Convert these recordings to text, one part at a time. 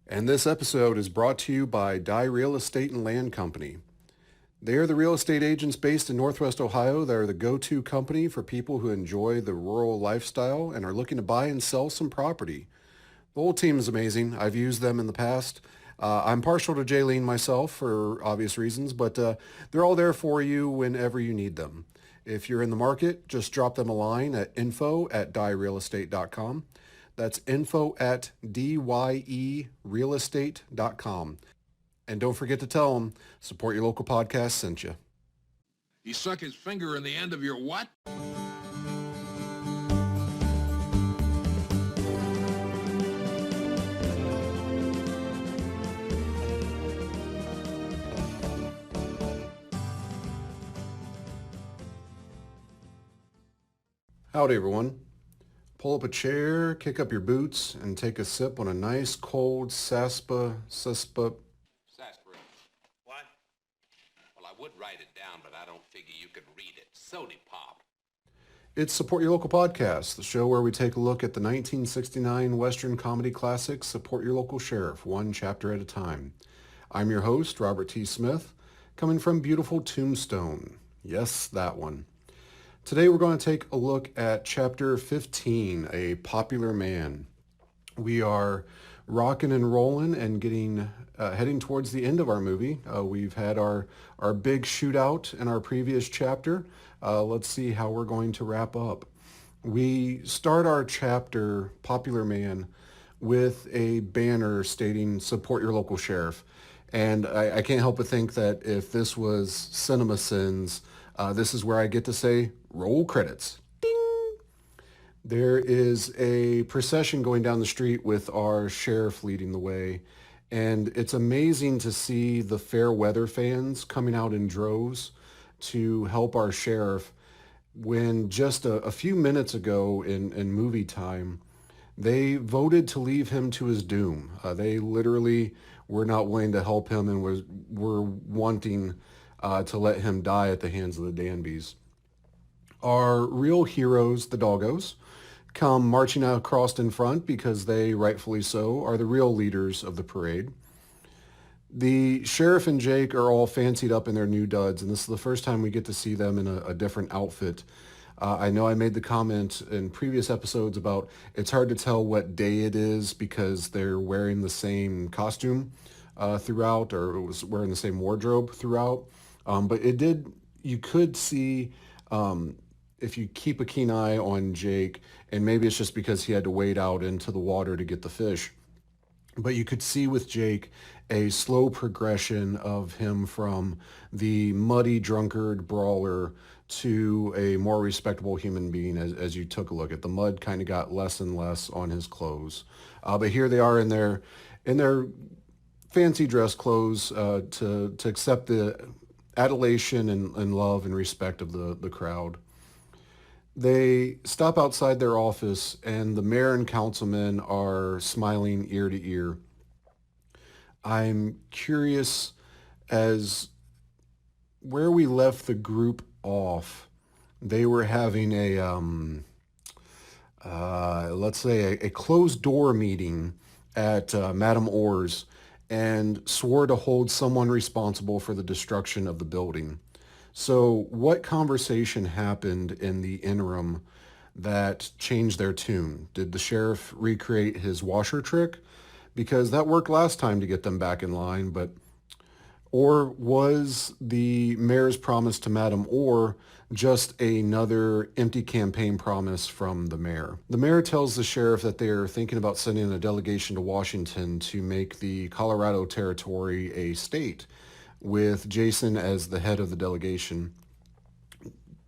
And this episode is brought to you by Dye Real Estate and Land Company. They are the real estate agents based in Northwest Ohio that are the go-to company for people who enjoy the rural lifestyle and are looking to buy and sell some property. The whole team is amazing. I've used them in the past. I'm partial to Jaylene myself for obvious reasons, but they're all there for you whenever you need them. If you're in the market, just drop them a line at info@dyerealestate.com. That's info@dyerealestate.com. And don't forget to tell them Support Your Local Podcast sent you. He stuck his finger in the end of your what? Howdy, everyone. Pull up a chair, kick up your boots, and take a sip on a nice cold Sarsaparilla. Sarsaparilla. What? Well, I would write it down, but I don't figure you could read it. Sody pop. It's Support Your Local Podcast, the show where we take a look at the 1969 Western comedy classic, Support Your Local Sheriff, one chapter at a time. I'm your host, Robert T. Smith, coming from beautiful Tombstone. Yes, that one. Today we're going to take a look at Chapter 15, A Popular Man. We are rocking and rolling and heading towards the end of our movie. We've had our big shootout in our previous chapter. Let's see how we're going to wrap up. We start our chapter, Popular Man, with a banner stating Support Your Local Sheriff. And I can't help but think that if this was Cinema Sins, this is where I get to say, roll credits. Ding! There is a procession going down the street with our sheriff leading the way. And it's amazing to see the fair weather fans coming out in droves to help our sheriff when just a few minutes ago in movie time, they voted to leave him to his doom. They literally were not willing to help him and were wanting to let him die at the hands of the Danbys. Our real heroes, the Doggos, come marching across in front because they, rightfully so, are the real leaders of the parade. The sheriff and Jake are all fancied up in their new duds, and this is the first time we get to see them in a different outfit. I know I made the comment in previous episodes about it's hard to tell what day it is because they're wearing the same costume throughout, or it was wearing the same wardrobe throughout. But you could see, if you keep a keen eye on Jake, and maybe it's just because he had to wade out into the water to get the fish, but you could see with Jake a slow progression of him from the muddy drunkard brawler to a more respectable human being as you took a look at the mud kind of got less and less on his clothes. But here they are in their fancy dress clothes to accept the adulation and love and respect of the crowd. They stop outside their office, and the mayor and councilmen are smiling ear to ear. I'm curious as where we left the group off. They were having let's say a closed door meeting at Madame Orr's and swore to hold someone responsible for the destruction of the building. So what conversation happened in the interim that changed their tune? Did the sheriff recreate his washer trick? Because that worked last time to get them back in line, or was the mayor's promise to Madame Orr just another empty campaign promise from the mayor? The mayor tells the sheriff that they're thinking about sending a delegation to Washington to make the Colorado Territory a state, with Jason as the head of the delegation.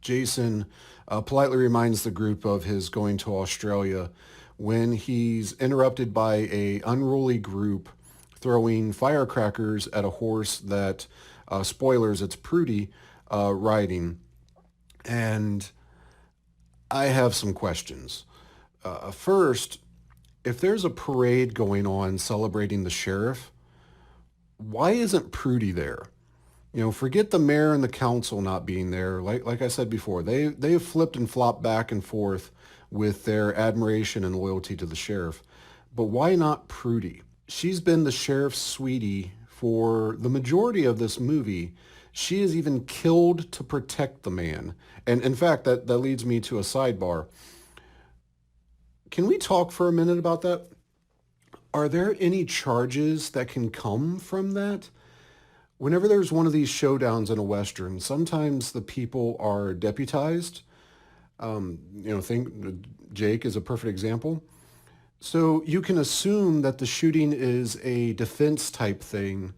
Jason politely reminds the group of his going to Australia when he's interrupted by a unruly group throwing firecrackers at a horse that, spoilers, it's Prudy riding. And I have some questions. First, if there's a parade going on celebrating the sheriff, why isn't Prudy there? Forget the mayor and the council not being there. Like I said before, they have flipped and flopped back and forth with their admiration and loyalty to the sheriff. But why not Prudy? She's been the sheriff's sweetie for the majority of this movie. She is even killed to protect the man. And in fact, that leads me to a sidebar. Can we talk for a minute about that? Are there any charges that can come from that? Whenever there's one of these showdowns in a Western, sometimes the people are deputized. Think Jake is a perfect example. So you can assume that the shooting is a defense type thing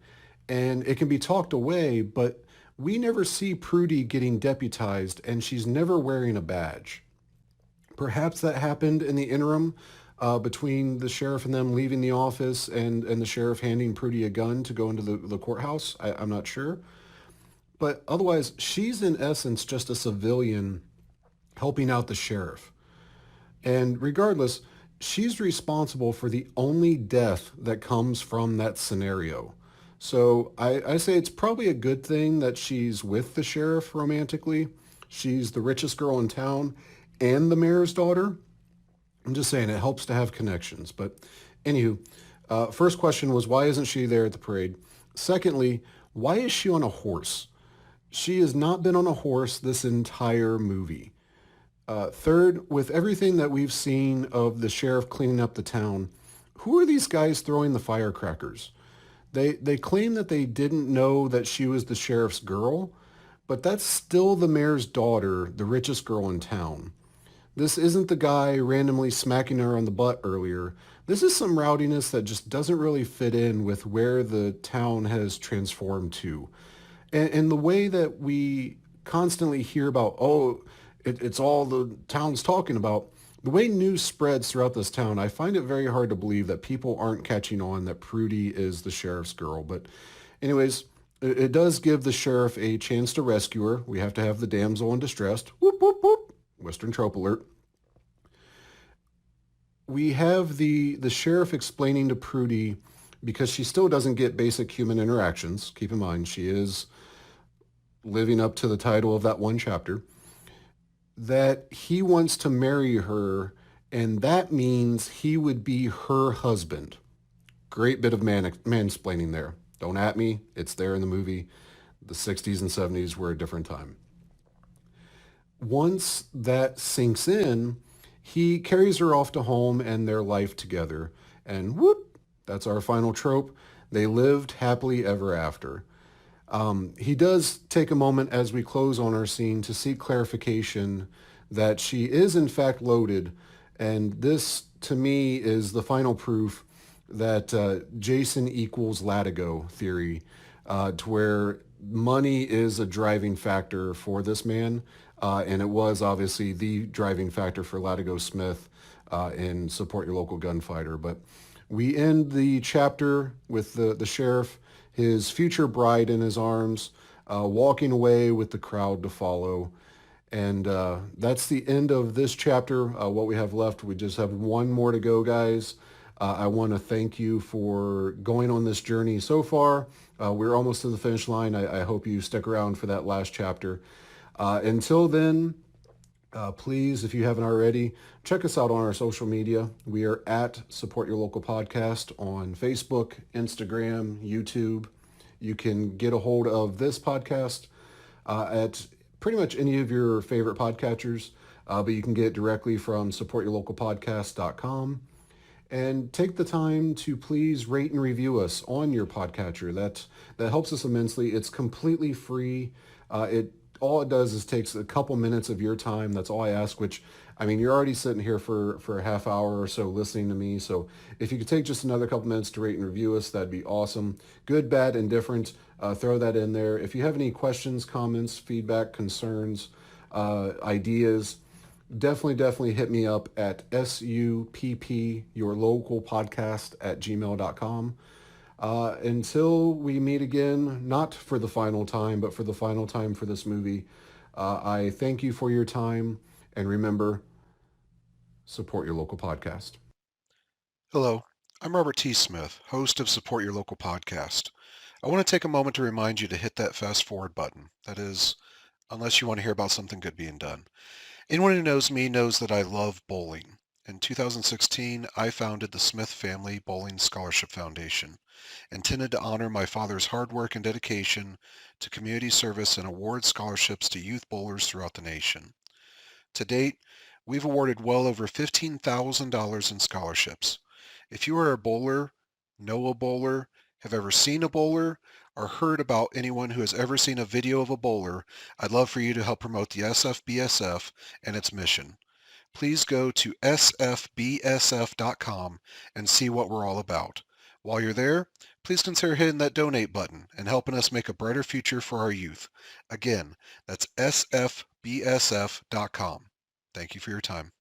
and it can be talked away, but we never see Prudy getting deputized and she's never wearing a badge. Perhaps that happened in the interim between the sheriff and them leaving the office and the sheriff handing Prudy a gun to go into the courthouse. I'm not sure. But otherwise, she's in essence just a civilian helping out the sheriff. And regardless, she's responsible for the only death that comes from that scenario. So I say it's probably a good thing that she's with the sheriff romantically. She's the richest girl in town and the mayor's daughter. I'm just saying it helps to have connections. But anywho, first question was why isn't she there at the parade? Secondly, why is she on a horse? She has not been on a horse this entire movie. Third, with everything that we've seen of the sheriff cleaning up the town, who are these guys throwing the firecrackers? They claim that they didn't know that she was the sheriff's girl, but that's still the mayor's daughter, the richest girl in town. This isn't the guy randomly smacking her on the butt earlier. This is some rowdiness that just doesn't really fit in with where the town has transformed to. And the way that we constantly hear about, it's all the town's talking about, the way news spreads throughout this town, I find it very hard to believe that people aren't catching on that Prudy is the sheriff's girl. But anyways, it does give the sheriff a chance to rescue her. We have to have the damsel in distress. Whoop, whoop, whoop. Western trope alert. We have the sheriff explaining to Prudy, because she still doesn't get basic human interactions. Keep in mind, she is living up to the title of that one chapter, that he wants to marry her, and that means he would be her husband. Great bit of mansplaining there. Don't at me. It's there in the movie. The 60s and 70s were a different time. Once that sinks in, he carries her off to home and their life together. And whoop, that's our final trope. They lived happily ever after. He does take a moment as we close on our scene to seek clarification that she is in fact loaded. And this, to me, is the final proof that Jason equals Latigo theory, to where money is a driving factor for this man. And it was obviously the driving factor for Latigo Smith in Support Your Local Gunfighter. But we end the chapter with the sheriff, his future bride in his arms, walking away with the crowd to follow. And that's the end of this chapter. What we have left, we just have one more to go, guys. I want to thank you for going on this journey so far. We're almost to the finish line. I hope you stick around for that last chapter. Until then, please, if you haven't already, check us out on our social media. We are at Support Your Local Podcast on Facebook, Instagram, YouTube. You can get a hold of this podcast at pretty much any of your favorite podcatchers, but you can get it directly from supportyourlocalpodcast.com. And take the time to please rate and review us on your podcatcher. That helps us immensely. It's completely free. All it does is takes a couple minutes of your time. That's all I ask, which, I mean, you're already sitting here for a half hour or so listening to me. So if you could take just another couple minutes to rate and review us, that'd be awesome. Good, bad, indifferent, throw that in there. If you have any questions, comments, feedback, concerns, ideas, definitely hit me up at SUPP, your local podcast at gmail.com. Until we meet again, not for the final time, but for the final time for this movie, I thank you for your time, and remember, support your local podcast. Hello, I'm Robert T. Smith, host of Support Your Local Podcast. I want to take a moment to remind you to hit that fast forward button. That is, unless you want to hear about something good being done. Anyone who knows me knows that I love bowling. In 2016, I founded the Smith Family Bowling Scholarship Foundation, intended to honor my father's hard work and dedication to community service and award scholarships to youth bowlers throughout the nation. To date, we've awarded well over $15,000 in scholarships. If you are a bowler, know a bowler, have ever seen a bowler, or heard about anyone who has ever seen a video of a bowler, I'd love for you to help promote the SFBSF and its mission. Please go to sfbsf.com and see what we're all about. While you're there, please consider hitting that donate button and helping us make a brighter future for our youth. Again, that's sfbsf.com. Thank you for your time.